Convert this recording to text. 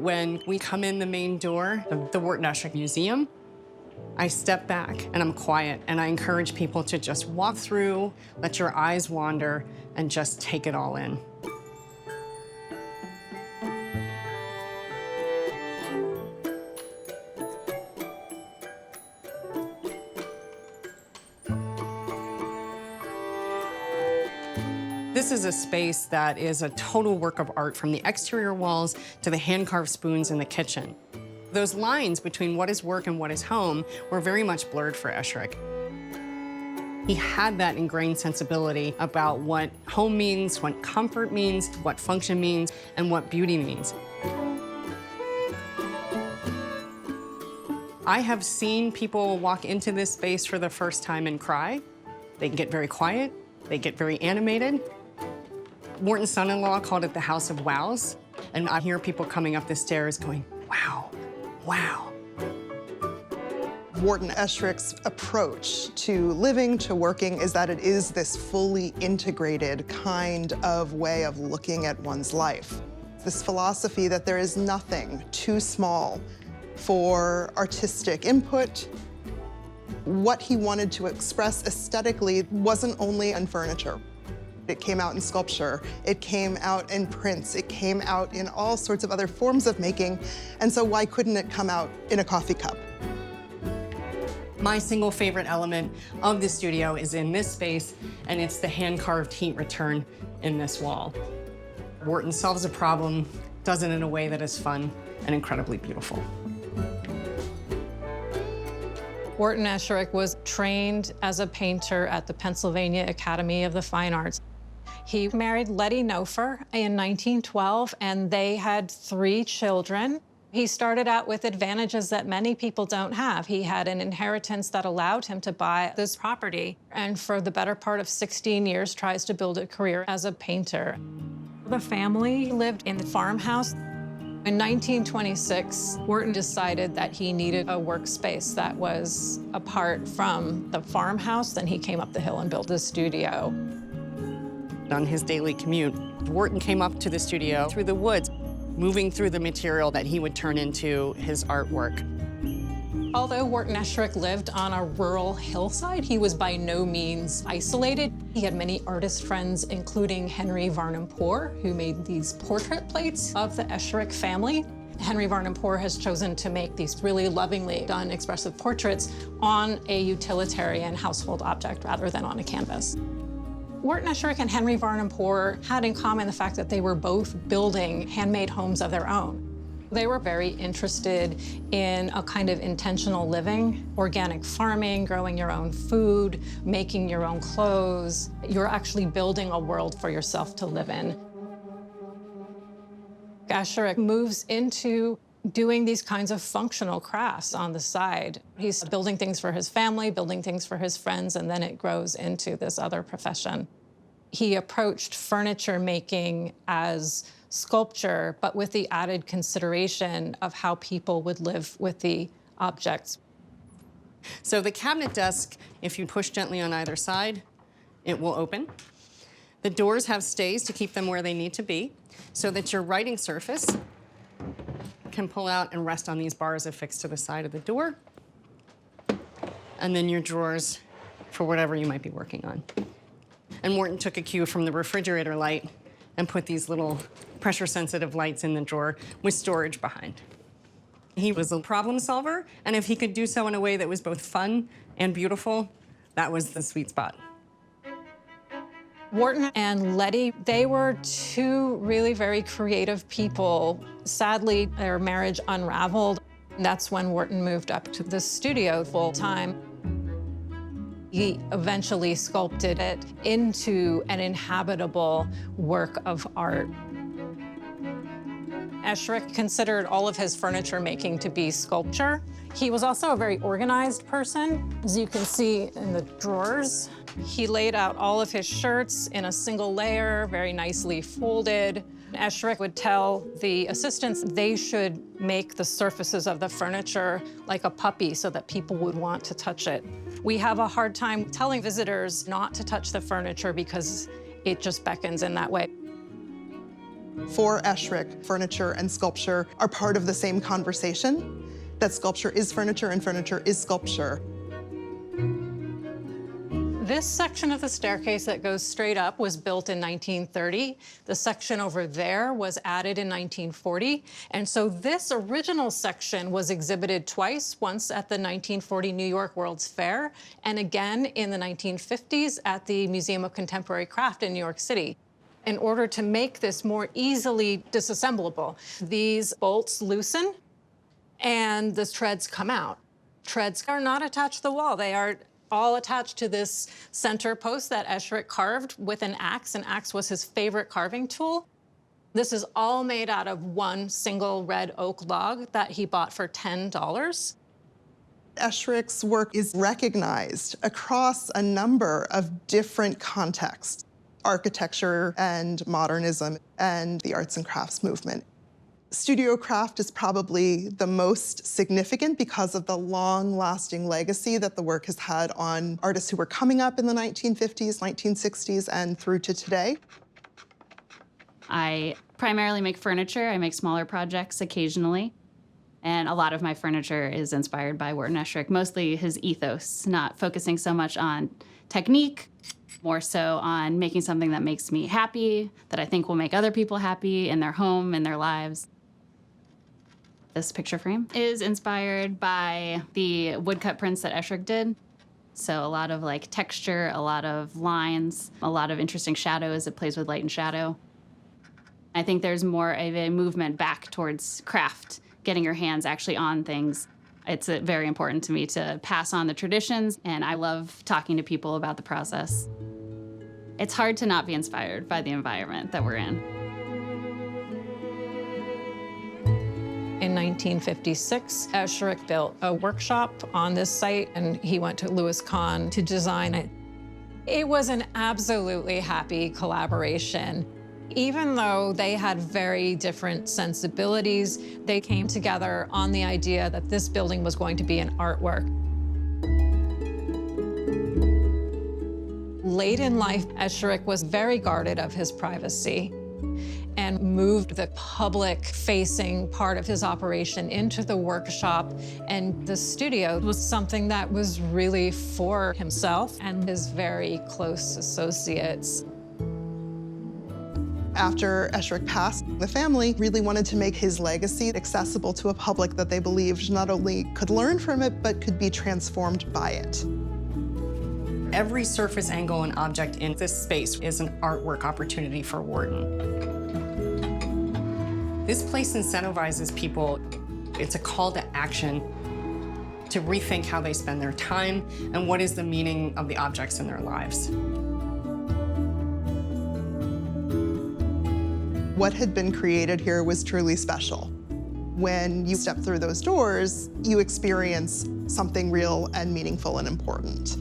When we come in the main door of the Wharton Esherick Museum, I step back and I'm quiet, and I encourage people to just walk through, let your eyes wander, and just take it all in. This is a space that is a total work of art, from the exterior walls to the hand-carved spoons in the kitchen. Those lines between what is work and what is home were very much blurred for Esherick. He had that ingrained sensibility about what home means, what comfort means, what function means, and what beauty means. I have seen people walk into this space for the first time and cry. They get very quiet, they get very animated. Wharton's son-in-law called it the House of Wows, and I hear people coming up the stairs going, wow, wow. Wharton Esherick's approach to living, to working, is that it is this fully integrated kind of way of looking at one's life. This philosophy that there is nothing too small for artistic input. What he wanted to express aesthetically wasn't only in furniture. It came out in sculpture, it came out in prints, it came out in all sorts of other forms of making, and so why couldn't it come out in a coffee cup? My single favorite element of the studio is in this space, and it's the hand-carved heat return in this wall. Wharton solves a problem, does it in a way that is fun and incredibly beautiful. Wharton Esherick was trained as a painter at the Pennsylvania Academy of the Fine Arts. He married Letty Nofer in 1912, and they had 3 children. He started out with advantages that many people don't have. He had an inheritance that allowed him to buy this property, and for the better part of 16 years tries to build a career as a painter. The family lived in the farmhouse. In 1926, Wharton decided that he needed a workspace that was apart from the farmhouse. Then he came up the hill and built a studio. On his daily commute, Wharton came up to the studio through the woods, moving through the material that he would turn into his artwork. Although Wharton Esherick lived on a rural hillside, he was by no means isolated. He had many artist friends, including Henry Varnum Poor, who made these portrait plates of the Esherick family. Henry Varnum Poor has chosen to make these really lovingly done expressive portraits on a utilitarian household object rather than on a canvas. Wharton Esherick and Henry Varnum Poor had in common the fact that they were both building handmade homes of their own. They were very interested in a kind of intentional living, organic farming, growing your own food, making your own clothes. You're actually building a world for yourself to live in. Esherick moves into doing these kinds of functional crafts on the side. He's building things for his family, building things for his friends, and then it grows into this other profession. He approached furniture making as sculpture, but with the added consideration of how people would live with the objects. So the cabinet desk, if you push gently on either side, it will open. The doors have stays to keep them where they need to be, so that your writing surface can pull out and rest on these bars affixed to the side of the door, and then your drawers for whatever you might be working on. And Wharton took a cue from the refrigerator light and put these little pressure-sensitive lights in the drawer with storage behind. He was a problem solver, and if he could do so in a way that was both fun and beautiful, that was the sweet spot. Wharton and Letty, they were 2 really very creative people. Sadly, their marriage unraveled. That's when Wharton moved up to the studio full-time. He eventually sculpted it into an inhabitable work of art. Esherick considered all of his furniture making to be sculpture. He was also a very organized person, as you can see in the drawers. He laid out all of his shirts in a single layer, very nicely folded. Esherick would tell the assistants they should make the surfaces of the furniture like a puppy so that people would want to touch it. We have a hard time telling visitors not to touch the furniture because it just beckons in that way. For Esherick, furniture and sculpture are part of the same conversation, that sculpture is furniture and furniture is sculpture. This section of the staircase that goes straight up was built in 1930. The section over there was added in 1940. And so this original section was exhibited twice, once at the 1940 New York World's Fair, and again in the 1950s at the Museum of Contemporary Craft in New York City. In order to make this more easily disassemblable, these bolts loosen and the treads come out. Treads are not attached to the wall. They are all attached to this center post that Esherick carved with an axe. An axe was his favorite carving tool. This is all made out of one single red oak log that he bought for $10. Esherick's work is recognized across a number of different contexts: architecture and modernism and the arts and crafts movement. Studio craft is probably the most significant because of the long-lasting legacy that the work has had on artists who were coming up in the 1950s, 1960s, and through to today. I primarily make furniture. I make smaller projects occasionally. And a lot of my furniture is inspired by Wharton Esherick, mostly his ethos, not focusing so much on technique, more so on making something that makes me happy, that I think will make other people happy in their home, in their lives. This picture frame is inspired by the woodcut prints that Esherick did. So a lot of like texture, a lot of lines, a lot of interesting shadows. It plays with light and shadow. I think there's more of a movement back towards craft, getting your hands actually on things. It's very important to me to pass on the traditions, and I love talking to people about the process. It's hard to not be inspired by the environment that we're in. In 1956, Esherick built a workshop on this site, and he went to Louis Kahn to design it. It was an absolutely happy collaboration. Even though they had very different sensibilities, they came together on the idea that this building was going to be an artwork. Late in life, Esherick was very guarded of his privacy and moved the public-facing part of his operation into the workshop, and the studio was something that was really for himself and his very close associates. After Esherick passed, the family really wanted to make his legacy accessible to a public that they believed not only could learn from it, but could be transformed by it. Every surface, angle, and object in this space is an artwork opportunity for Wharton. This place incentivizes people. It's a call to action to rethink how they spend their time and what is the meaning of the objects in their lives. What had been created here was truly special. When you step through those doors, you experience something real and meaningful and important.